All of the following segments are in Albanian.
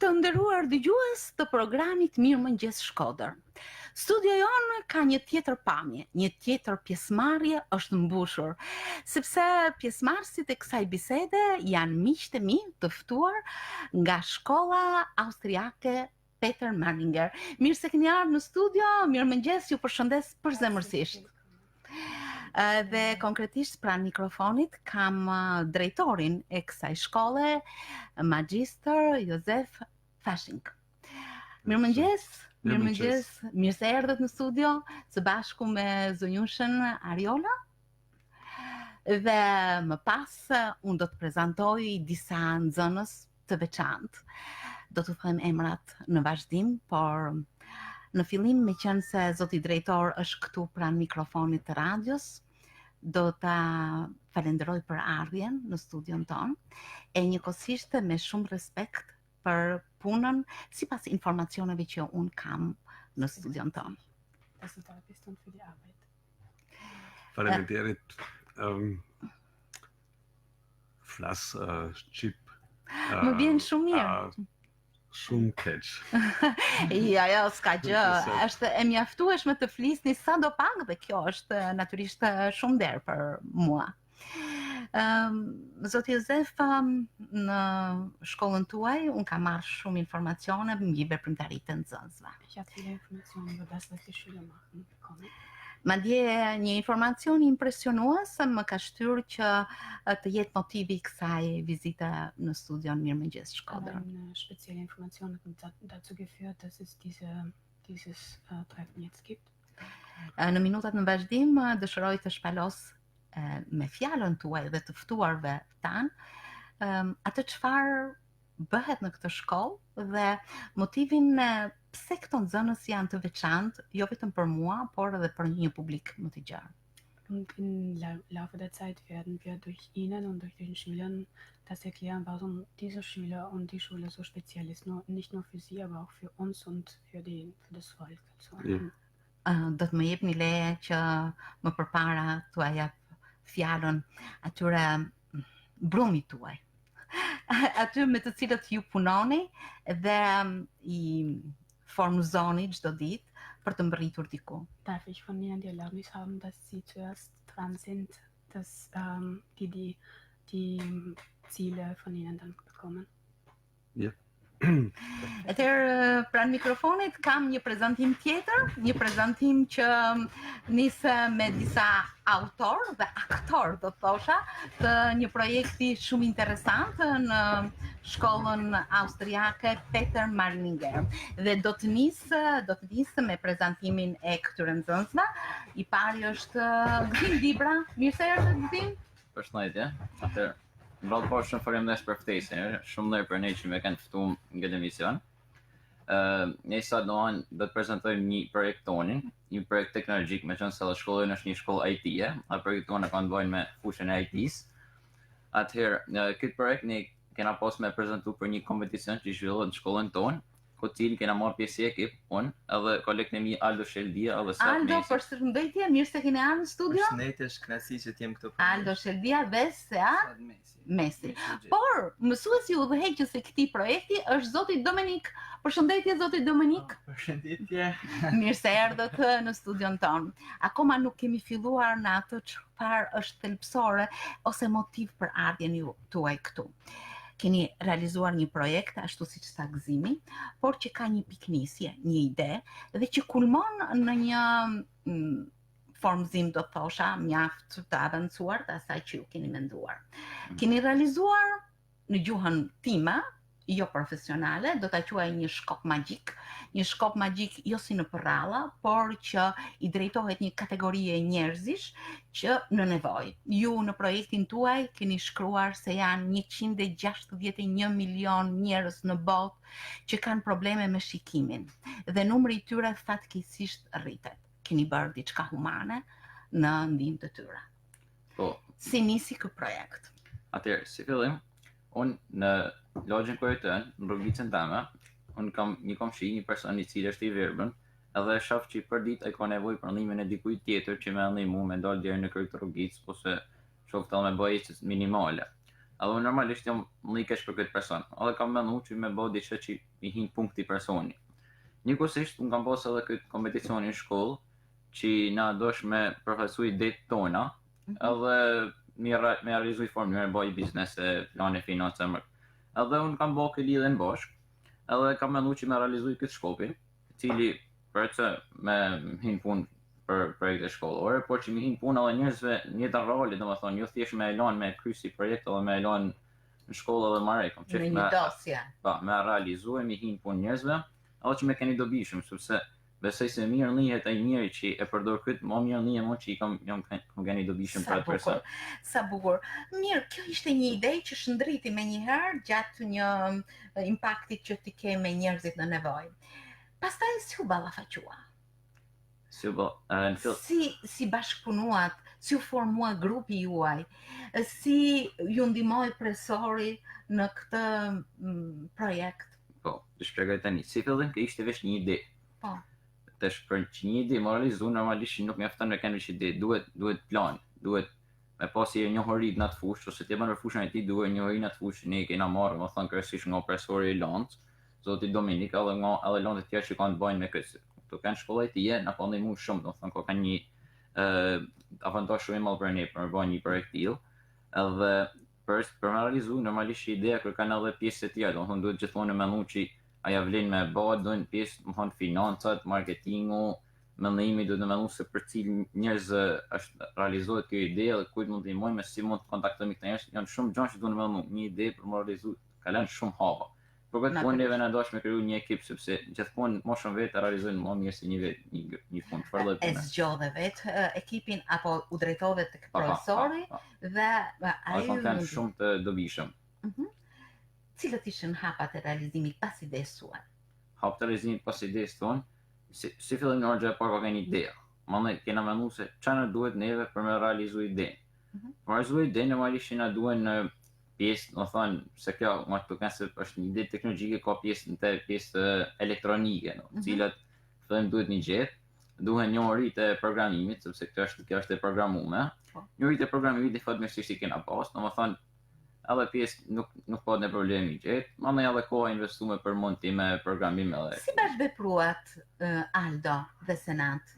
të nderuar dëgjues të programit Mirëmëngjes Shkodër. Studio jonë ka një tjetër pamje, një tjetër pjesëmarrje është mbushur, sepse pjesëmarrësit e kësaj bisede janë miqtë e mi të ftuar nga shkolla austriake Peter Marlinger. Mirë se keni ardhur në studio, mirëmëngjes, ju përshëndes përzemërsisht. Dhe konkretisht pranë mikrofonit kam drejtorin e kësaj shkolle, Magjistër Josef Fashing. Mirëmëngjes, mirë se erdhët në studio së bashku me zonjushën Ariola. Dhe më pas unë do të prezantoj disa nxënës të veçantë. Do të them emrat në vazhdim, por në fillim, me qenë se zoti drejtor është këtu pranë mikrofonit të radios, do ta falenderoj për ardhjen në studion ton, e njëkohësisht me shumë respekt për punën sipas informacioneve që unë kam në studion ton. Faleminderit. Flas shqip. Më vjen shumë mirë. Shumë keq. Jo, s'ka gjë. Është e mjaftueshme të flisni sadopak dhe kjo është natyrisht shumë nder për mua. Zoti Josef, në shkollën tuaj unë kam marrë shumë informacione mbi veprimtaritë të nxënësve. Ich habe viele Informationen über das, was die Schüler machen, bekommen. Madje një informacion impresionues më ka shtyrë që të jetë motivi i kësaj vizite në studion Mirëmëngjes Shkodër. Eine spezielle Information hat dazu geführt, dass es dieses Treffen jetzt gibt. Në minutat në vazhdim dëshiroj të shpalos me fjalën tuaj dhe të ftuarve tanë atë çfarë bëhet në këtë shkollë dhe motivin pse këto nxënës janë të veçantë, jo vetëm për mua, por edhe për një publik më të gjerë. Und im Laufe der Zeit werden wir durch Ihnen und durch den Schülern das erklären, warum diese Schüler und die Schule so speziell ist. Nicht nur für Sie, aber auch für uns und für das Volk. Do të më jepni leje që më përpara t'ua jap fjalën atyre brumit tuaj. Aty me të cilët ju punoni dhe i formzoni çdo ditë për të mbërritur diku. Darf ich von Ihnen die Erlaubnis haben, dass Sie zuerst dran sind, dass die Ziele von Ihnen dann bekommen? Ja. Atëherë pranë mikrofonit kam një prezantim tjetër, një prezantim që nisë me disa autor dhe aktor, do të thosha, të një projekti shumë interesant në shkollën austriake Peter Marlinger. Dhe do të nisë me prezantimin e këtyre nxënësve. I pari është Gzim Dibra. Mirë se erdhët, Gzim. Përshëndetje. Atëherë Vallë po shumë faleminderit për ftesën. Shumë mirë për ne që më kanë ftuar në këtë emision. Ne sot do të prezantojmë një projekt tonin, një projekt teknologjik, me qenë se shkolla është një shkollë IT-e, a projekti tonë ka të bëjë me fushën e IT-s. Atëherë, këtë projekt ne kena pas me prezantu për një kompeticion që zhvillohet në shkollën tonë, ku cili kena marrë pjesë ekip, unë, edhe kolegët e mi Aldo Sheldia, edhe Sad Mesi. Aldo, përshëndetje, mirë se keni ardhur në studio. Përshëndetje, është kënaqësi që t'jem këtu. Aldo Sheldia dhe Sad Mesi. Por, mësuesi udhëheqës e këtij projekti është zoti Dominik. Përshëndetje, zoti Dominik. Përshëndetje. Mirë se erdhët në studion tonë. Akoma nuk kemi filluar në atë çfarë është thelbësore ose motiv për ardhjen tuaj këtu. Keni realizuar një projekt, ashtu siç tha Gzimi, por që ka një piknisje, një ide, dhe që kulmon në një formzim, do të thosha, mjaft të avancuar të asaj që ju keni menduar. Keni realizuar në gjuhën time, jo profesionale, do ta quaj një shkop magjik jo si në përralla, por që i drejtohet një kategorie njerëzish që në nevojë. Ju në projektin tuaj keni shkruar se janë 161 milion njerëz në botë që kanë probleme me shikimin dhe numri i tyre fatkeqësisht rritet. Keni bërë diçka humane në ndihmë të tyre. Po. Si nisi ky projekt? Atëherë, si fillim, unë në logjën kur në rrugicën teme, unë kam një komshi, një person i cili është i verbën, edhe shoh që për ditë ai ka nevojë për ndihmën e dikujt tjetër që më ndihmu me dalë deri në krye të rrugicës ose shoftall me bëjë minimale. Edhe unë normalisht jam më i keq për këtë person. Edhe kam menduar që me bëu diçka që i hin punkti personi. Njëkohësisht unë kam pas edhe këtë kompeticion në shkollë që na dosh me përfaqësoj idetë tona, edhe me realizuj formulën e bëj biznese, plane finance. Edhe unë kam bërë këtë lidhje në bashkë, edhe kam menduar që me realizuj këtë shkopi, i cili për të me hin punë për projekte shkollore, por që mi hin punë edhe njerëzve në jetën reale, domethënë jo thjesht me elan me kry si projekt edhe me elan në shkollë edhe marrë kam Në qef një dosje. me realizuar, mi hin punë njerëzve, edhe që me keni dobishëm, sepse besoj se mirë njihet ai njeri që e përdor këtë, më mirë njihet më që jam keni dobishëm për atë person. Sa bukur. Mirë, kjo ishte një ide që shndriti me njëherë gjatë një impaktit që ti ke me njerëzit në nevojë. Pastaj si u ballafaqua? Si bashkëpunuat, si u formua grupi juaj, si ju ndihmoi profesori në këtë projekt? Po, të shpjegoj tani. Si fillim që ishte veç një ide. Po. Tash për që një ide më realizu normalisht nuk mjafton me kanë veç ide, duhet plan, duhet me pasi njohuri në atë fushë, ose ti bën në fushën e tij duhet njohuri në atë fushë ne kena marrë, më thon kryesisht nga profesori i Londës, zoti Dominik, edhe nga edhe Londë të tjerë që kanë të bëjnë me këtë. Këto kanë shkolla e tij, na po ndihmu shumë, do të thonë ka një avantazh shumë i madh për ne për të bërë një projekt tillë. Edhe për me realizu normalisht ideja kërkan edhe pjesë të tjera, do të thonë duhet gjithmonë me mendu që aja vlen me bëhet, duhen pjesë, më thonë financat, marketingu, mendimi, duhet të mendu se për cilë njerëz është realizohet kjo ide dhe kujt mund të ndihmojmë, si mund të kontaktojmë këta njerëz, janë shumë gjëra që duhen me mendu, një ide për me realizu, kalon shumë hapa. Por këtë punë neve na dosh me kriju një ekip sepse gjithmonë më shumë vetë realizojnë më mirë se një fund. Çfarë lloj pune? E zgjodhe vetë ekipin apo u drejtove tek profesori dhe ai kanë shumë të dobishëm. Cilët ishin hapat e realizimit pas idesë suaj? Hapat e realizimit pas idesë tonë, si fillim në orë parë ka një ide. Mandej kena menduar se çfarë duhet neve për me realizu idenë. Për realizu idenë normalisht na duhen pjesë, do thonë se kjo më të kanë se është një ide teknologjike, ka pjesë elektronike, në cilat fillim duhet një gjet, duhen njohuri të programimit, sepse kjo është e programuar. Njohuri të programimit fatmirësisht i kena pas, domethënë edhe pjesë nuk ka ne problemi gjet, mandej edhe koha investuar për montime, programim edhe. Si bashkëvepruat Aldo dhe Senat?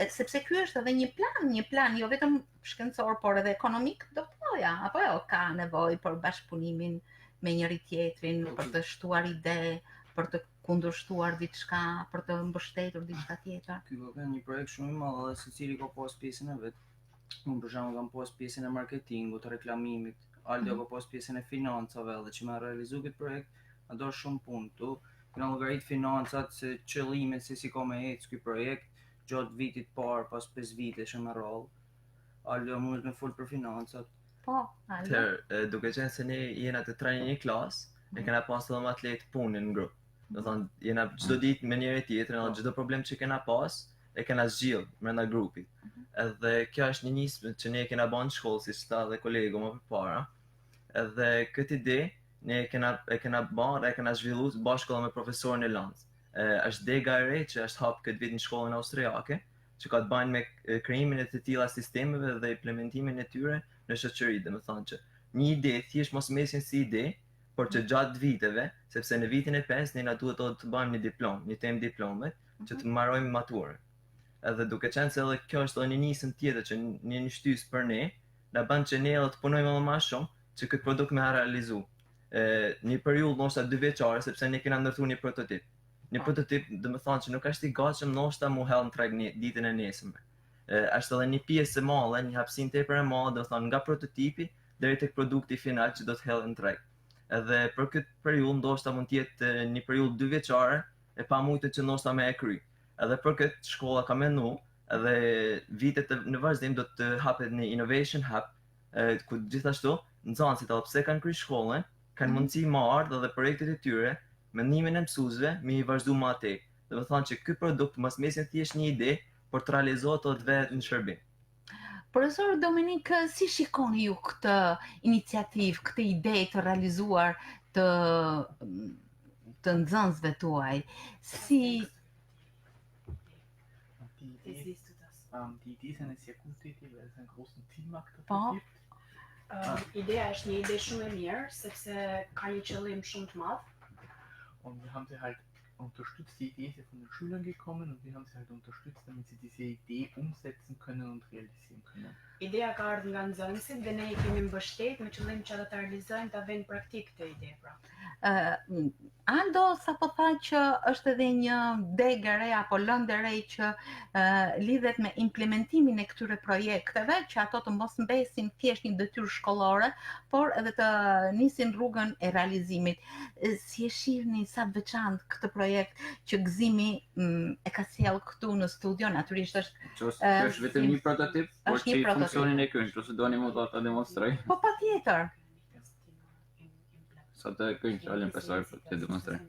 Sepse ky është edhe një plan jo vetëm shkencor, por edhe ekonomik, do të thoja, apo jo ka nevojë për bashkëpunimin me njëri tjetrin, për të shtuar ide, për të kundërshtuar diçka, për të mbështetur diçka tjetër. Ky ka një projekt shumë i madh dhe secili ka pas pjesën e vet. Unë për shembull kam pas pjesën e marketingut, të reklamimit. Aldo ka pas pjesën e financave dhe që me realizu këtë projekt, a do shumë punë tu. Këna llogarit financat, se qëllimet se si ka me ecë ky projekt, gjatë vitit parë, pas 5 vitesh me radhë. Aldo mund me fol për financat. Po, Aldo. Duke qenë se ne jena të trajnë një klasë, e kena pas edhe më atletë punën në grupë. Do thonë, jena çdo ditë me njëri tjetrin, edhe çdo problem që kena pas, e kena zgjill brenda grupit. Edhe kjo është një nismë që ne kena bën në shkollë si sta dhe kolegu më përpara. Edhe këtë ide ne e kena bën, e kena zhvilluar bashkë me profesorin e Londës. Është dega e re që është hap këtë vit në shkollën austriake, që ka të bëjë me krijimin e të tilla sistemeve dhe implementimin e tyre në shoqëri, domethënë që një ide thjesht mos mesin si ide, por që gjatë viteve, sepse në vitin e 5 ne na duhet të bëjmë një diplomë, një temë diplome që të mbarojmë maturën. Edhe duke qenë se edhe kjo është edhe një nisëm tjetër që një shtys për ne, na bën që ne edhe të punojmë edhe më shumë që këtë produkt me realizu. Një periudhë ndoshta 2 vjeçare, sepse ne kena ndërtuar një prototip. Një prototip, domethënë që nuk është i gatshëm ndoshta mu hell në treg ditën e nesërme. Është edhe një pjesë e madhe, një hapësinë tepër e madhe, domethënë nga prototipi deri tek produkti final që do të hellë në treg. Edhe për këtë periudhë ndoshta mund të jetë një periudhë 2 vjeçare e pamujtë që ndoshta me e kry. Edhe për këtë shkolla ka menduar, edhe vitet në vazhdim do të hapet një Innovation Hub, ku gjithashtu nxënësit edhe pse kanë kryer shkollën, kanë mundësi më ardh edhe projektet e tyre, mendimin e mësuesve, me i vazhdu më atë. Domethënë që ky produkt mos mesin thjesht një ide, por të realizohet edhe vetë në shërbim. Profesor Dominik, si shikoni ju këtë iniciativë, këtë ide të realizuar të nxënësve tuaj? Si Die Idee ist eine sehr gute Idee, weil es einen großen Teammarkt dafür gibt. Ideja është një ide shumë e mirë, sepse ka një qëllim shumë të madh. Und wir haben sie halt unterstützt, die Idee ist ja von den Schülern gekommen und wir haben sie halt unterstützt, damit sie diese Idee umsetzen können und realisieren können. Ideja ka ardhur nga nxënësit dhe ne i kemi mbështet me qëllim që ata ta realizojnë, ta vënë praktik këtë ide pra. Aldo sa po tha që është edhe një degë e re apo lëndë e re që lidhet me implementimin e këtyre projekteve, që ato të mos mbesin thjesht një detyrë shkollore, por edhe të nisin rrugën e realizimit. Si e shihni sa të veçantë këtë projekt që Gëzimi e ka sjell këtu në studio, natyrisht është Kjo është vetëm një prototip, por është një që i prototip. funksionin e këngë, nëse doni më ta demonstroj. po patjetër. Sa të këngë çalën pesoj për të demonstroj.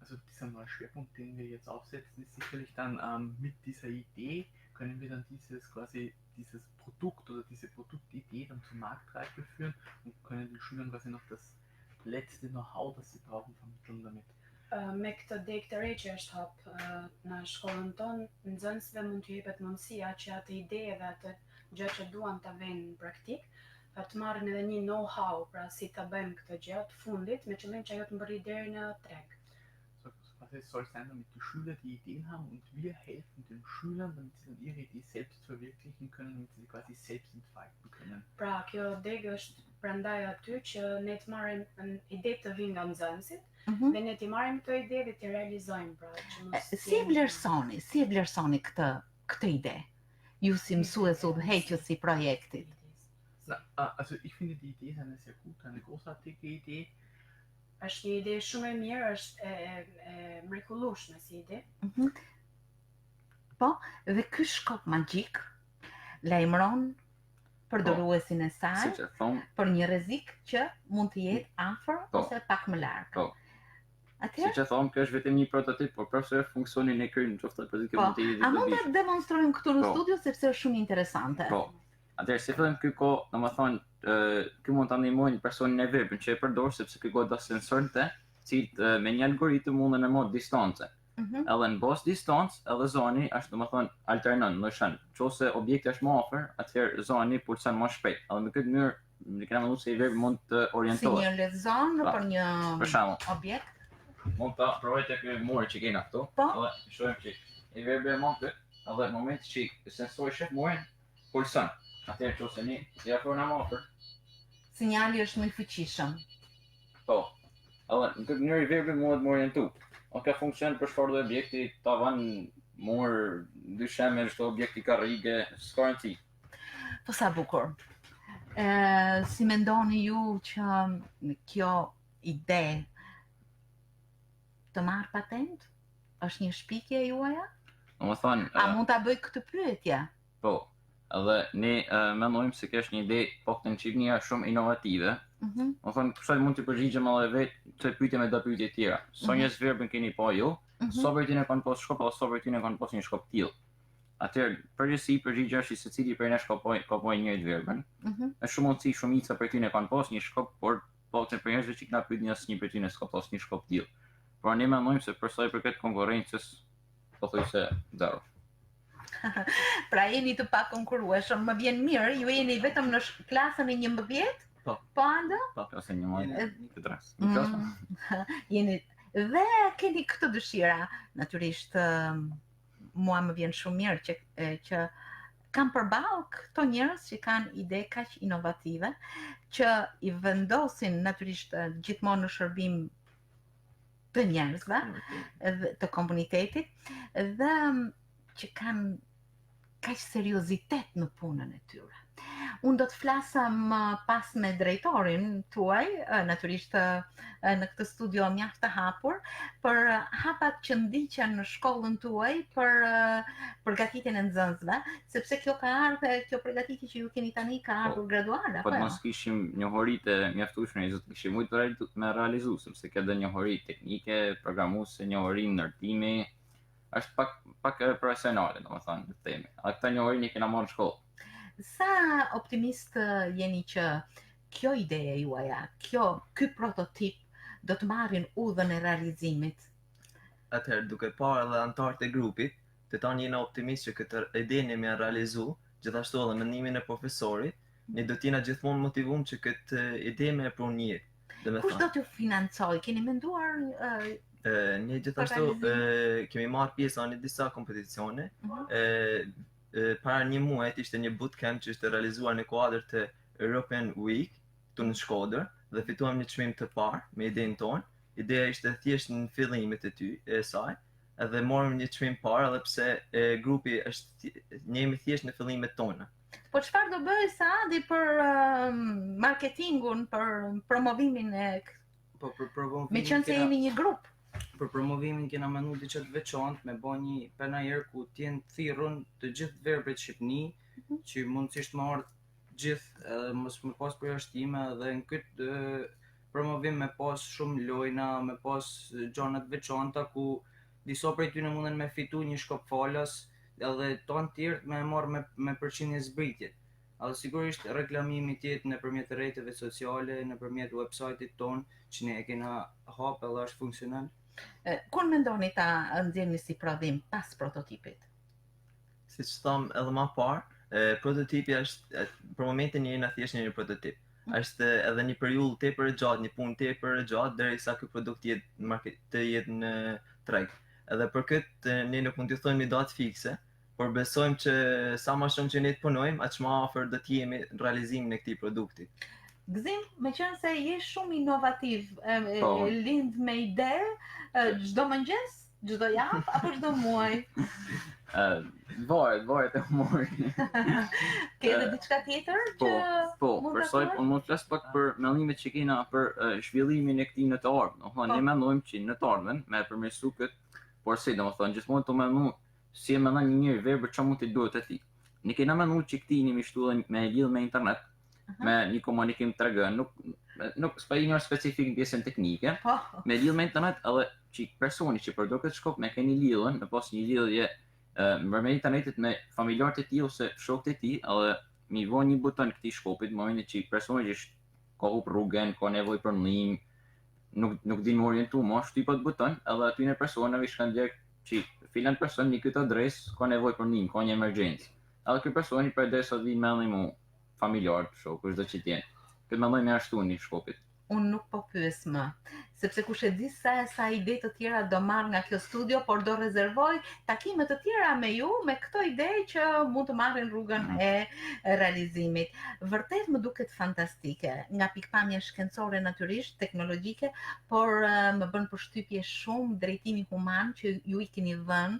Also dieser neue Schwerpunkt, den wir jetzt aufsetzen, ist sicherlich dann mit dieser Idee können wir dann dieses Produkt oder diese Produktidee dann zur Marktreife führen und können den Schülern quasi noch das letzte Know-how, das sie brauchen, vermitteln damit. Me këtë degë të re që është hap në shkollën tonë, nxënësve mund t'ju jepet mundësia që atë ide dhe atë gjë që duan ta vënë në praktik, të marrin edhe një know-how, pra si ta bëjmë këtë gjë të fundit, me qëllim që ajo të mbërrit deri në treg. Es soll sein, damit die Schüler die Ideen haben und wir helfen den Schülern, damit sie dann ihre Idee selbst verwirklichen können, damit sie quasi selbst entfalten können. Pra, kjo degë është prandaj aty që ne të marrim ide të vinë nga nxënësit, dhe ne t'i marrim këto ide dhe t'i realizojmë, pra, që mos Si e vlerësoni këtë ide? Ju si mësues udhëheqës i projektit. Also ich finde die Idee ist eine sehr gute, eine großartige Idee. Është një ide shumë e mirë, është e mrekullueshme si ide. Po, dhe ky shkop magjik lajmëron përdoruesin e saj Siç e thon, për një rrezik që mund të jetë afër ose pak më larg. Po. Atëherë, siç e thon, kjo është vetëm një prototip, por prapë funksionin e këngë, nëse për këtë po, mund të jeni a mund ta demonstrojmë këtu në Po. studio sepse është shumë interesante. Po. Atëherë si fillim ky kohë, domethënë, ky mund ta ndihmojë personin e verbin që e përdor sepse ky goda sensorte, cilët me një algoritëm mundën e mod distance. Edhe në bos distancë, edhe zoni është domethënë alternon, ndryshon. Nëse objekti është më afër, atëherë zoni pulson më shpejt. Edhe në këtë mënyrë, ne kemi menduar se i verbi mund të Si orientohet. një lexon Po. për një Për shembull, objekt. mund ta provoj tek muri që kena këtu. Po. Edhe shohim që i verbi e mund të, edhe në moment që sensori shef murin, pulson. Atëherë nëse ne i afrojmë më afër, Sinjali është më i fuqishëm. po. Edhe në këtë mënyrë i verbi mund të më orientu. O ka funksion për çfarë do objekti, tavan, mur, dysheme, çdo objekti ka rrige, s'ka rëndësi. Po sa bukur. Si mendoni ju që kjo ide të marr patent? Është një shpikje e juaja? Domethënë, A mund ta bëj këtë pyetje? po. Edhe ne mendojmë se kjo është një ide paktën çifnia shumë inovative. Domethënë, pse mund të përgjigjem edhe vetë të pyetje me do pyetje tjera. Sa njerëz verbin keni pa ju? Sa për tyne kanë pas shkop, ose sa për tyne kanë pas një shkop tillë. Atëherë, përgjithësi përgjigja është se secili prej nesh ka pa njëjtë verbin. Është shumë mundësi shumica për tyne kanë pas një shkop, por paktën për njerëzve që kanë pyet asnjë për tyne s'ka pas një shkop tillë. Por ne mendojmë se për sa i përket konkurrencës, pothuajse zero. Pra jeni të pakonkurrueshëm, më vjen mirë, ju jeni vetëm në klasën e 11? Po. Po Ando? Ose një muaj të tres. Jeni dhe keni këtë dëshira, natyrisht mua më vjen shumë mirë që kam përballë këto njerëz që kanë ide kaq inovative, që i vendosin natyrisht gjithmonë në shërbim të njerëzve, të komunitetit, dhe që kanë kaq seriozitet në punën e tyre. Unë do të flasëm pas me drejtorin tuaj, natyrisht në këtë studio mjaft të hapur, për hapat që ndiqen në shkollën tuaj për përgatitjen e nxënësve, sepse kjo përgatitje që ju keni tani ka ardhur graduale, Po të mos kishim njohuritë mjaftueshme, do të kishim shumë me realizu, sepse ka dhe njohuri teknike, programuese, njohuri ndërtimi, është pak profesionale, domethënë, në themi. A këta njohuri ne kena marrë në shkollë. Sa optimist jeni që kjo ide e juaja, ky prototip do të marrin udhën e realizimit? Atëherë, duke parë edhe anëtarët e grupit, të tanë jena optimist që këtë ide ne me realizu, gjithashtu edhe mendimin e profesorit, ne do t'jena gjithmonë motivuar që këtë ide me e pru një. Kush do t'ju financoj? Keni menduar Ne gjithashtu kemi marrë pjesë në disa kompeticione. Para një muajt ishte një bootcamp që ishte realizuar në kuadër të European Week këtu në Shkodër dhe fituam një çmim të parë me idenë tonë. Ideja ishte thjesht në fillimit e saj, edhe morëm një çmim parë edhe pse grupi është ne jemi thjesht në fillimet tona. Po çfarë do bëj Saadi për marketingun, për promovimin e Po për promovimin me qenë se jeni një grup? Për promovimin kena menduar diçka të veçantë me bë një panajër ku t'jen thirrur të gjithë verbet shqipni, që mundësisht më ardh gjithë edhe mos më pas përjashtime dhe në këtë promovim me pas shumë lojna, me pas gjëra të veçanta ku disa prej tyre munden me fitu një shkop falas edhe tonë tjerë me marrë me përqindje zbritje. Edhe sigurisht reklamimi tjetë nëpërmjet rrjeteve sociale, nëpërmjet website-it ton që ne e kena hap edhe është funksional. Kur mendoni ta nxjerrni si prodhim pas prototipit? Siç tham edhe më parë, prototipi është për momentin jena thjesht një prototip. Është edhe një periudhë tepër e gjatë, një punë tepër e gjatë derisa ky produkt të jetë në treg. Edhe për këtë ne nuk mund të thojmë një datë fikse, por besojmë që sa më shumë që ne të punojmë, aq më afër do të jemi në realizimin e këtij produkti. Gëzim, me qenë se je shumë inovativ, lind me ide, çdo mëngjes, çdo javë apo çdo muaj? Varet e humori. Ke edhe diçka tjetër që mund ta përsoj, unë mund të flas pak për mendimet që kena për zhvillimin e këtij në të ardhmen. Ne mendojmë që në të ardhmen me përmirësu këtë, por si domethënë gjithmonë të mendu si e mendon një njeri verbër çfarë mund të duhet atij. Ne kena menduar që këtij jemi shtuar me lidh me internet, me një komunikim tregën, nuk s'pa një specifik në pjesën teknike, me lidh me internet edhe që personi që përdor këtë shkop me keni lidhën, me pas një lidhje me internetit me familjarët e tij ose shokët e tij, edhe mi vë një buton këtij shkopit, momentin që personi që ka hup rrugën, ka nevojë për ndihmë, nuk din më orientu, më shtypat buton, edhe aty në personave shkon direkt që filan person një këtë adresë ka nevojë për ndihmë, ka një emergjencë. Edhe ky personi përdesë të vinë me ndihmë familjar, shokë, çdo që t'jenë. Këtë mendoj me ashtu një shkopit. Unë nuk po pyes më, sepse kush e di sa ide të tjera do marr nga kjo studio, por do rezervoj takime të tjera me ju, me këto ide që mund të marrin rrugën e realizimit. Vërtet më duket fantastike, nga pikpamja shkencore natyrisht, teknologjike, por më bën përshtypje shumë drejtimi human që ju i keni vënë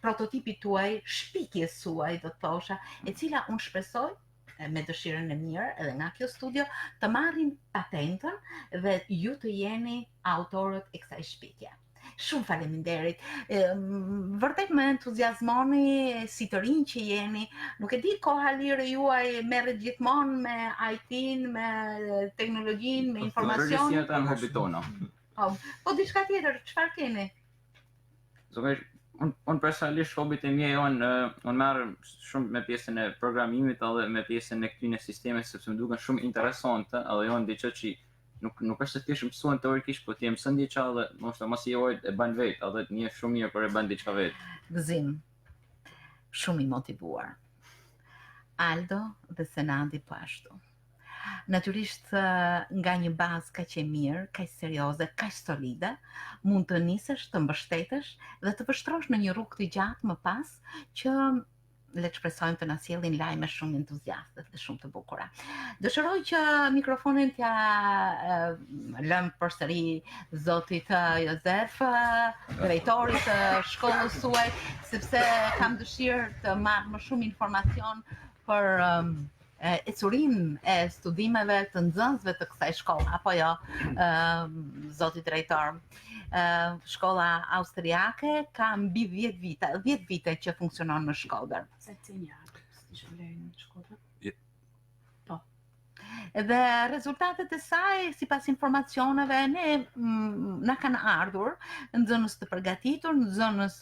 prototipit tuaj, shpikjes suaj, do të thosha, e cila unë shpresoj me dëshirën e mirë edhe nga kjo studio të marrin patentën dhe ju të jeni autorët e kësaj shpikje. Shumë faleminderit. Vërtet më entuziazmoni si të rinj që jeni. Nuk e di, koha lirë juaj merret gjithmonë me IT-n, me teknologjinë, me informacionin. Po diçka tjetër, çfarë keni? Unë personalisht hobit e mia janë, unë merr shumë me pjesën e programimit edhe me pjesën e këtyre sistemeve sepse më duken shumë interesante, edhe janë diçka që nuk është thjesht mësuan teorikisht, po ti e mëson diçka dhe mos i ojë e bën vetë, edhe të njeh shumë mirë për e bën diçka vetë. Gëzim, shumë i motivuar. Aldo dhe Senadi po ashtu. Natyrisht nga një bazë kaq e mirë, kaq serioze, kaq solide, mund të nisesh, të mbështetesh dhe të vështrosh në një rrugë të gjatë më pas që le të shpresojmë të na sjellin lajme shumë entuziaste dhe shumë të bukura. Dëshiroj që mikrofonin t'ja lëm përsëri zotit Jozef, drejtorit të shkollës suaj, sepse kam dëshirë të marr më shumë informacion për ecurin e studimeve të nxënësve të kësaj shkolle, apo jo, zoti drejtor. Shkolla austriake ka mbi 10 vite që funksionon në Shkodër. Seit 10 Jahren ist die Schule in Shkodër. Dhe rezultatet e saj, sipas informacioneve, na kanë ardhur nxënës të përgatitur, nxënës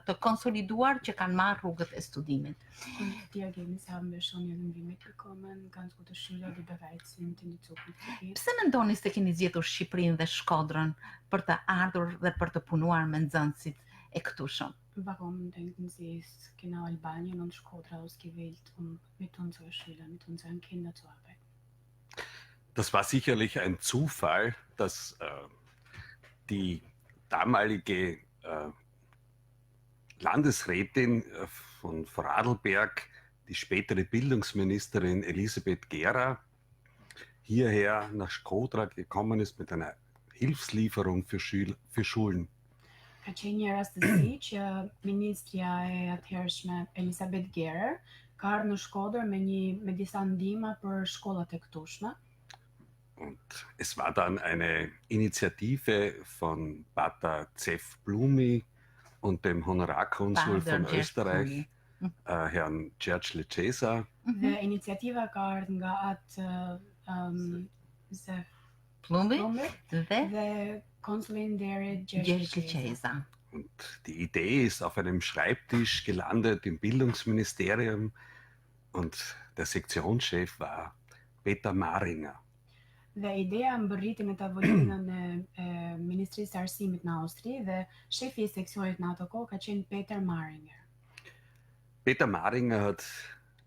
të konsoliduar që kanë marrë rrugët e studimit. Und die Ergebnisse haben wir schon irgendwie mitbekommen, ganz gute Schüler, die bereit sind, in die Zukunft zu gehen. Pse mendoni se keni zgjedhur Shqipërinë dhe Shkodrën për të ardhur dhe për të punuar me nxënësit e këtu shumë? Warum denken Sie, ist genau Albanien und Shkodra ausgewählt, um mit unseren Schülern, mit unseren Kindern zu arbeiten? Das war sicherlich ein Zufall, dass die damalige Landesrätin von Vorarlberg, die spätere Bildungsministerin Elisabeth Gera, hierher nach Shkodra gekommen ist mit einer Hilfslieferung für Schulen. Ka qenë një rastësi që ministrja e atëhershme Elisabeth Gerer ka ardhur në Shkodër me disa ndihma për shkollat e këtushme. Und es war dann eine Initiative von Pater Zef Blumi und dem Honorarkonsul Pater von Jeff Österreich, Herrn George Lecesa. Dhe iniciativa ka ardhur nga atë Zef Plumbi Plumbi dhe dhe konsulin deri Gjergj Gjergj Qeza. Und die Idee ist auf einem Schreibtisch gelandet im Bildungsministerium und der Sektionschef war Peter Maringer. Dhe ideja mbërriti në tavolinën e Ministrisë së Arsimit në Austri dhe shefi I seksionit në ato kohë ka qenë Peter Maringer. Peter Maringer hat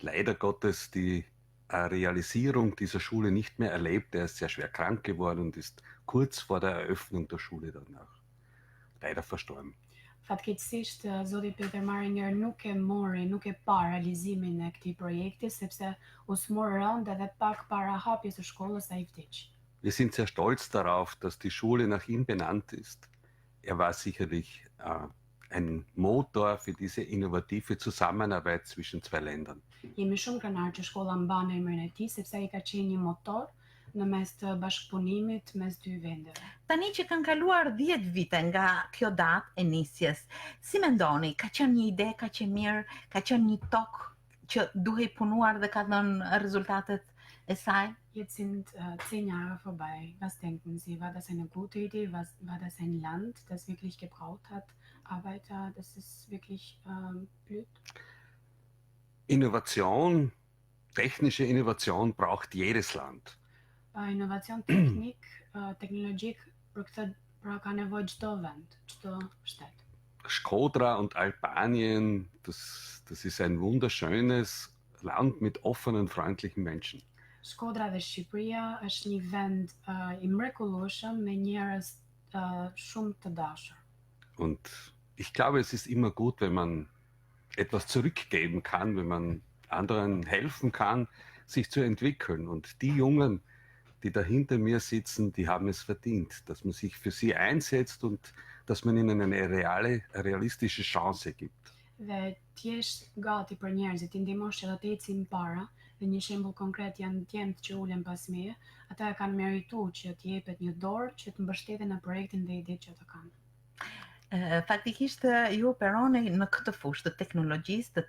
leider Gottes die Realisierung dieser Schule nicht mehr erlebt. Er ist sehr schwer krank geworden und ist kurz vor der Eröffnung der Schule dann auch leider verstorben. Fatkeqësisht zoti Peter Maringer nuk e pa realizimin e këtij projekti sepse u smur rënd edhe pak para hapjes së shkollës ai vdiq. Wir sind sehr stolz darauf, dass die Schule nach ihm benannt ist. Er war sicherlich ein Motor für diese innovative Zusammenarbeit zwischen zwei Ländern. Jemi shumë krenar që shkolla mban emrin e tij sepse ai ka qenë një motor në mes të bashkëpunimit mes dy vendeve. Tani që kanë kaluar 10 vite nga kjo datë e nisjes, si mendoni, ka qenë një ide, ka qenë mirë, ka qenë një tokë që duhej punuar dhe ka dhënë rezultatet e saj? Jetzt sind 10 Jahre vorbei. Was denken Sie? War das eine gute Idee? War das ein Land, das wirklich gebraucht hat, Arbeiter, dass es wirklich blüht? Innovation, technische Innovation braucht jedes Land. Inovacion teknik, teknologjik pra ka nevojë çdo vend, çdo shtet. Shkodra und Albanien, das ist ein wunderschönes Land mit offenen, freundlichen Menschen. Shkodra dhe Shqipëria është një vend I mrekullueshëm me njerëz shumë të dashur. Und ich glaube, es ist immer gut, wenn man etwas zurückgeben kann, wenn man anderen helfen kann, sich zu entwickeln. Und die Jungen, die da hinter mir sitzen, die haben es verdient, dass man sich für sie einsetzt und dass man ihnen eine realistische Chance gibt. Dhe t'jesh gati për njerëzit, I ndihmosh që të ecin para, dhe një shembull konkret janë djemtë që ulen pas meje, ata e kanë merituar që t'i jepet një dorë që të mbështeten në projektin dhe idetë që ata kanë. Faktikisht ju operoni në këtë fushë të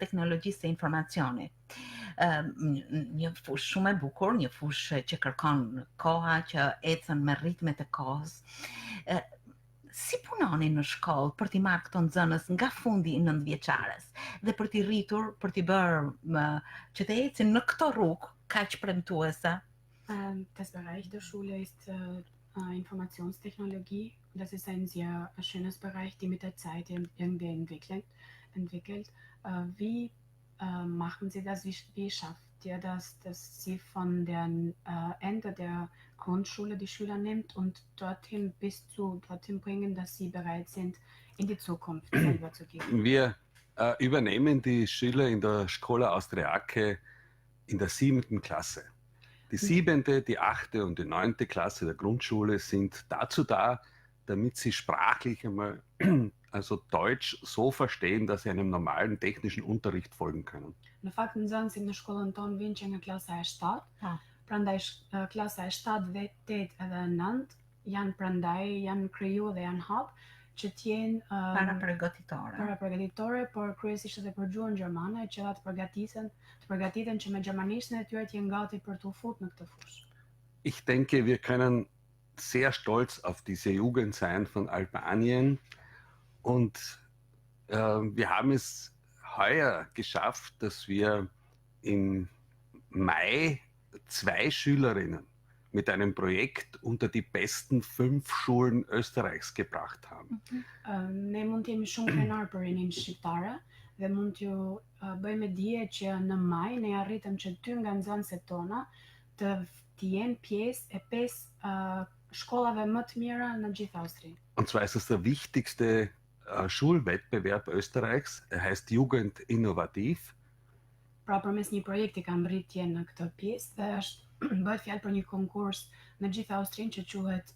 teknologjisë e informacionit. Një fushë shumë e bukur, një fushë që kërkon koha, që ecën me ritmet e kohës. Si punoni në shkollë për t'i marrë këto nxënës nga fundi I 9-vjeçares dhe për t'i rritur, për t'i bërë që të ecin në këto rrugë kaq premtuese? Das Bereich der Schule ist Informationstechnologie. Das ist ein sehr schönes Bereich, die mit der Zeit irgendwie entwickelt. Wie machen Sie das? Wie schafft ihr das, dass Sie von der Ende der Grundschule die Schüler nimmt und dorthin bringen, dass sie bereit sind, in die Zukunft selber zu gehen? Wir übernehmen die Schüler in der Schola Austriache in der 7. Klasse. Die 7., die 8. und die 9. Klasse der Grundschule sind dazu da, damit sie sprachlich einmal, also Deutsch, so verstehen, dass sie einem normalen technischen Unterricht folgen können. Në fakt nxënësit në shkollën tonë vinë që nga klasa e 7, prandaj klasa e 7 dhe 8 edhe 9 janë kriju dhe janë hap që t'jenë paraprogëtitore, por kryesisht edhe për gjuhën gjermane, që ata të përgatiten që me gjermanishtin e tyre t'jenë gati për t'u futur në këtë fushë. Ich denke, wir können sehr stolz auf diese Jugend sein von Albanien und wir haben es heuer geschafft, dass wir im Mai 2 Schülerinnen mit einem Projekt unter die besten 5 Schulen Österreichs gebracht haben. Ne mund të jemi shumë krenar për rinin shqiptare dhe mund t'ju bëjmë dije që në maj ne arritëm që 2 nga nxënësit tona të jenë pjesë e 5 shkollave më të mira në gjithë Austrinë. Und zwar ist es der wichtigste Schulwettbewerb Österreichs. Er heißt Jugend Innovativ. Pra përmes një projekti kam rritje në këtë pjesë dhe është bëhet fjalë për një konkurs në gjithë Austrinë që quhet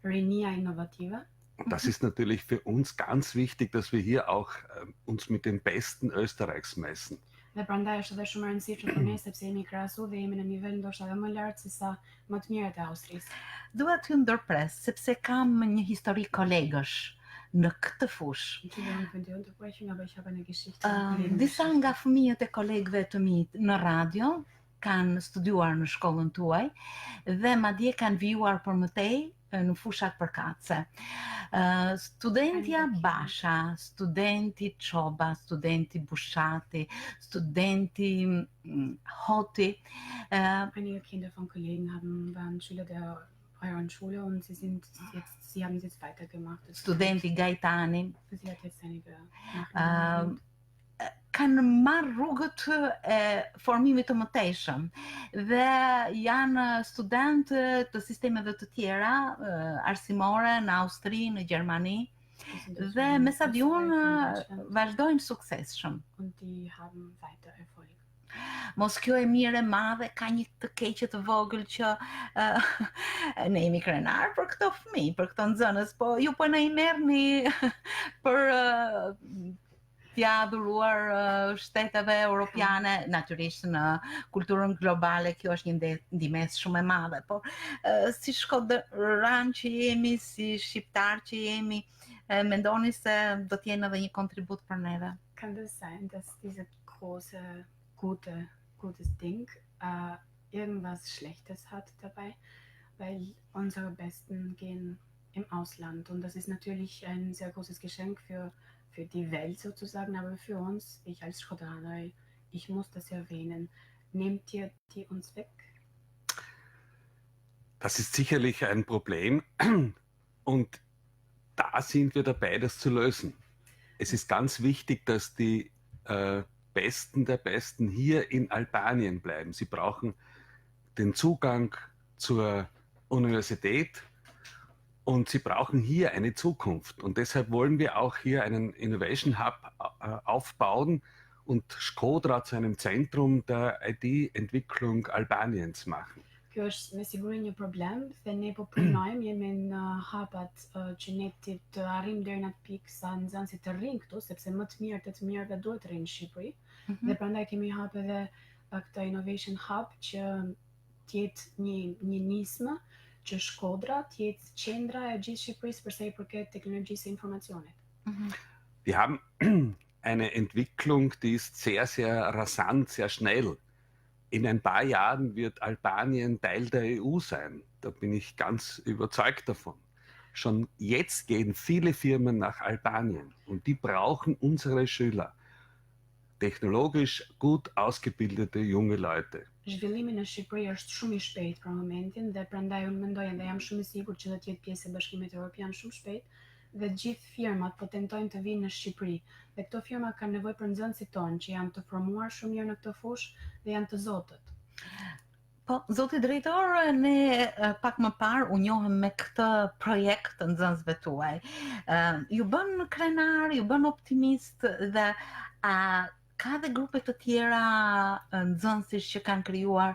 Rinia Innovative. Das ist natürlich für uns ganz wichtig, dass wir hier auch uns mit den Besten Österreichs messen. Dhe prandaj është edhe shumë e rëndësishme për ne sepse jemi krahasu dhe jemi në nivel ndoshta edhe më lart se sa më të mirët e Austrisë. Dua t'ju ndërpres, sepse kam një histori kolegësh në këtë fushë. Disa nga fëmijët e kolegëve të mi në radio kanë studiuar në shkollën tuaj dhe madje kanë vijuar për mëtej në fushat përkatëse. Studentja Basha, studenti Çoba, studenti Bushati, studenti Hoti. Einige Kinder von Kollegen waren Schüler der euren Schule und sie haben jetzt weitergemacht. Studenti Gaetani. Sie hat jetzt einige Nachnamen. Kanë marrë rrugët e formimit të mëtejshëm dhe janë studentë të sistemeve të tjera arsimore në Austri, në Gjermani dhe me sa di unë vazhdojnë suksesshëm. Und die haben weiter Erfolg. Mos kjo e mirë e madhe ka një të keqe të vogël që ne jemi krenar për këto fëmijë, për këto nxënës, po ju po na I merrni për t'ja dhuruar shteteve europiane, natyrisht në kulturën globale kjo është një ndihmës shumë e madhe, por si shkodranë që jemi, si shqiptar që jemi, mendoni se do të jenë edhe një kontribut për neve? Kann das sein, dass diese große, gutes Ding irgendwas Schlechtes hat dabei, weil unsere Besten gehen im Ausland und das ist natürlich ein sehr großes Geschenk für die Welt sozusagen, aber für uns, ich als Schkodraner, ich muss das erwähnen, nehmt ihr die uns weg? Das ist sicherlich ein Problem und da sind wir dabei, das zu lösen. Es ist ganz wichtig, dass die Besten der Besten hier in Albanien bleiben. Sie brauchen den Zugang zur Universität und sie brauchen hier eine Zukunft. Und deshalb wollen wir auch hier einen Innovation Hub aufbauen und Shkodra zu einem Zentrum der IT-Entwicklung Albaniens machen. Kjo është me siguri një problem dhe ne po punojmë, jemi në hapat që ne të arrijmë deri në atë pikë sa nxënësit të rrinë këtu, sepse më të mirët duhet të rinë në Shqipëri. Dhe prandaj kemi hap edhe këtë Innovation Hub që të jetë një nismë që Shkodra të jetë qendra e gjithë Shqipërisë për sa I përket teknologjisë e informacionit. Wir haben eine Entwicklung, die ist sehr, sehr rasant, sehr schnell. In ein paar Jahren wird Albanien Teil der EU sein. Da bin ich ganz überzeugt davon. Schon jetzt gehen viele Firmen nach Albanien und die brauchen unsere Schüler. Technologisch gut ausgebildete junge Leute. Zhvillimi në Shqipëri është shumë I shpejt për momentin dhe prandaj unë mendoj dhe jam shumë I sigurt që do të jetë pjesë e Bashkimit Evropian shumë shpejt dhe gjithë firmat po tentojnë të vinë në Shqipëri. Dhe këto firma kanë nevojë për nxënësit tonë që janë të formuar shumë mirë në këtë fushë dhe janë të zotët. Po, zoti drejtor, ne pak më parë u njohëm me këtë projekt të nxënësve tuaj. Ju bën krenar, ju bën optimist dhe ka dhe grupe të tjera nxënësish që kanë krijuar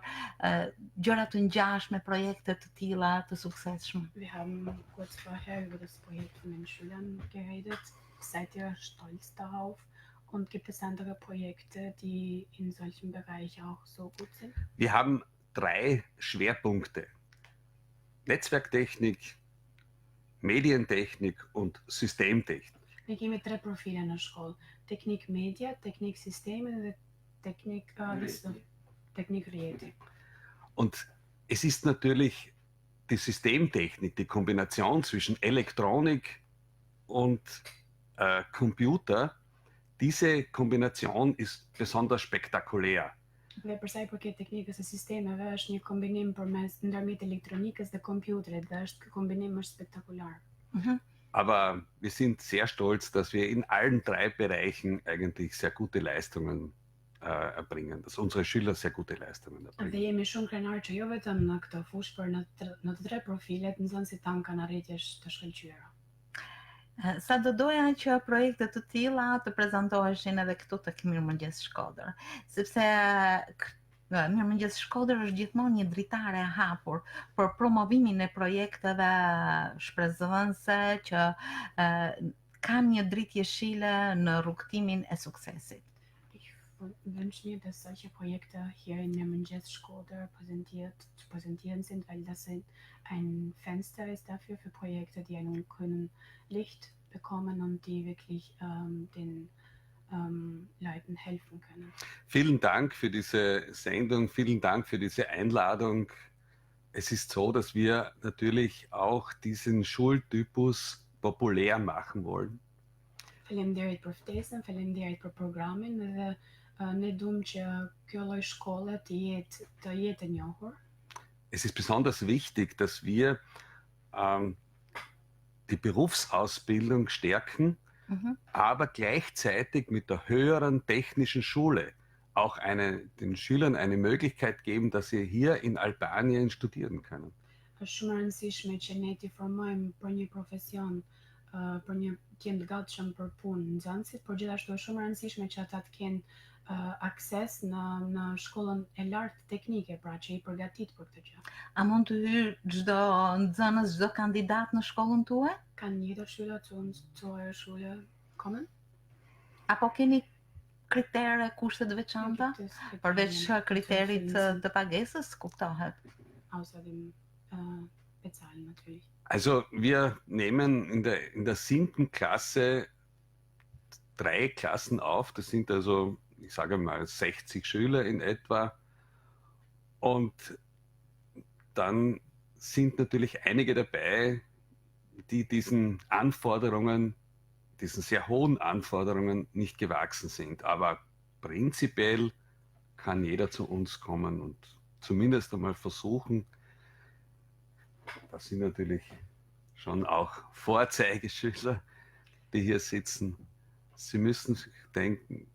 gjëra të ngjashme, projekte të tilla të suksesshme. Wir haben kurz vorher über das Projekt von den Schülern geredet. Seid ihr stolz darauf? Und gibt es andere Projekte, die in solchen Bereichen auch so gut sind? Wir haben 3 Schwerpunkte. Netzwerktechnik, Medientechnik und Systemtechnik. Ne kemi 3 profile në shkollë. Teknik media, teknik sisteme dhe teknik rjeti. Und es ist natürlich die Systemtechnik, die Kombination zwischen Elektronik und Computer. Diese Kombination ist besonders spektakulär. Dhe për sa i përket teknikës së sistemeve, është një kombinim ndërmjet elektronikës dhe kompjuterit dhe është kombinim është spektakular. Aber wir sind sehr stolz, dass wir in allen 3 Bereichen eigentlich sehr gute Leistungen erbringen, dass unsere Schüler sehr gute Leistungen Dhe erbringen. jemi shumë krenar që jo vetëm në këtë fushë, por në të 3 profilet nxënësit tanë kanë arritje të shkëlqyera. Sa do doja që projekte të tilla të prezantoheshin edhe këtu tek Mirëmëngjes Shkodër, sepse Mirëmëngjes Shkodër është gjithmonë një dritare e hapur për promovimin e projekteve shpresdhënëse që kanë një dritë jeshile në rrugtimin e suksesit. Ich wünsche mir, dass solche Projekte hier in Mirëmëngjes Shkodër präsentieren sind, weil das ein Fenster ist dafür für Projekte, die einen grünen Licht bekommen und die wirklich den Leuten helfen können. Vielen Dank für diese Sendung, vielen Dank für diese Einladung. Es ist so, dass wir natürlich auch diesen Schultypus populär machen wollen. Faleminderit për ftesën, faleminderit për programin dhe ne duam që kjo lloj shkolle të jetë e njohur. Es ist besonders wichtig, dass wir die Berufsausbildung stärken, aber gleichzeitig mit der höheren technischen Schule auch den Schülern eine Möglichkeit geben, dass sie hier in Albanien studieren können. Është shumë e rëndësishme që ne t'i formojmë për një profesion, për një të gatshëm për punë nxënësit, por gjithashtu është shumë e rëndësishme që ata të kenë akses në shkollën e lartë teknike, pra që i përgatit për këtë gjë. A mund të hyrë çdo nxënës, çdo kandidat në shkollën tuaj? Kan jeder Schüler zu eurer Schule kommen? Apo keni kritere, kushte të veçanta? Përveç kriterit të pagesës, kuptohet. Außer dem Bezahlen natürlich. Also wir nehmen in der 7. Klasse 3 Klassen auf. Das sind also, ich sage mal, 60 Schüler in etwa. Und dann sind natürlich einige dabei, die diesen Anforderungen, diesen sehr hohen Anforderungen nicht gewachsen sind. Aber prinzipiell kann jeder zu uns kommen und zumindest einmal versuchen. Das sind natürlich schon auch Vorzeigeschüler, die hier sitzen. Sie müssen sich denken,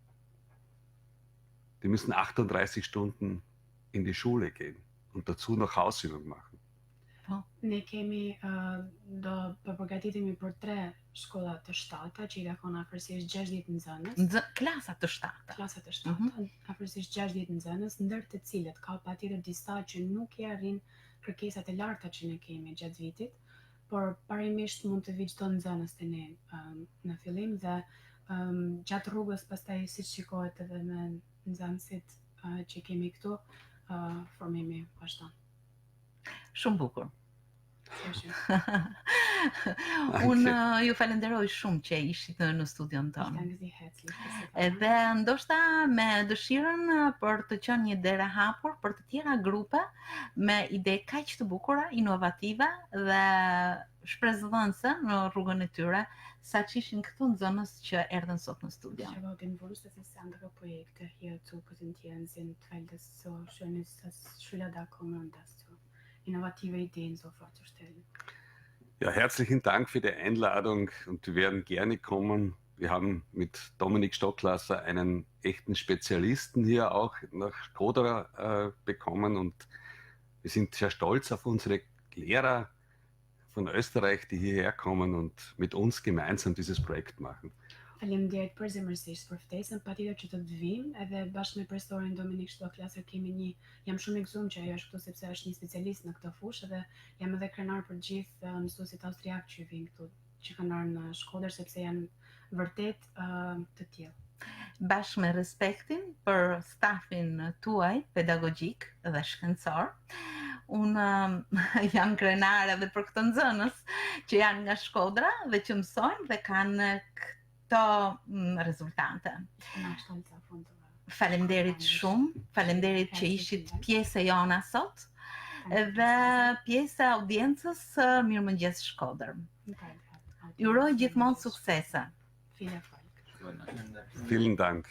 die müssen 38 Stunden in die Schule gehen und dazu noch Hausübung machen. Ne kemi, do përgatitemi për 3 shkolla të shtata, që i ka konë afërsisht 60 nxënës. Klasa të shtata. Klasa të shtata, afërsisht 60 nxënës, ndër të cilët ka patjetër disa që nuk i arrin kërkesat e larta që ne kemi gjatë vitit, por parimisht mund të vijë çdo nxënës te ne në fillim dhe gjatë rrugës pastaj siç shikohet edhe me nxënësit që kemi këtu, formimi vazhdon. Shumë bukur. Unë ju falenderoj shumë që ishit në studion tonë. Edhe ndoshta me dëshirën për të qenë një derë hapur për të tjera grupe me ide kaq të bukura, inovative dhe shpresdhënëse në rrugën e tyre, saqë ishin këtu nxënës që erdhën sot në studio. Ich habe den Wunsch, dass es andere Projekte hier zu präsentieren sind, weil das so schön ist, dass Schüler da kommen und das so innovative Ideen so vorzustellen. Ja, herzlichen Dank für die Einladung und wir werden gerne kommen. Wir haben mit Dominik Stocklasser einen echten Spezialisten hier auch nach Shkodra bekommen und wir sind sehr stolz auf unsere Lehrer von Österreich, die hierher kommen und mit uns gemeinsam dieses Projekt machen. Faleminderit përzemërsisht për ftesën, patjetër që të të vim, edhe bashkë me profesorin Dominik Stocklasser jam shumë i gëzuar që ajo është këtu sepse është një specialist në këtë fushë dhe jam edhe krenar për gjithë mësuesit austriak që vijnë këtu, që kanë ardhur në Shkodër sepse janë vërtet të tillë. Bashkë me respektin për stafin tuaj pedagogjik dhe shkencor, unë jam krenar edhe për këtë nxënës që janë nga Shkodra dhe që mësojnë dhe kanë këto rezultate. Faleminderit shumë, faleminderit që ishit pjesë e jona sot dhe pjesë e audiencës Mirëmëngjes Shkodër. Ju uroj gjithmonë suksese. Vielen Dank. Vielen Dank.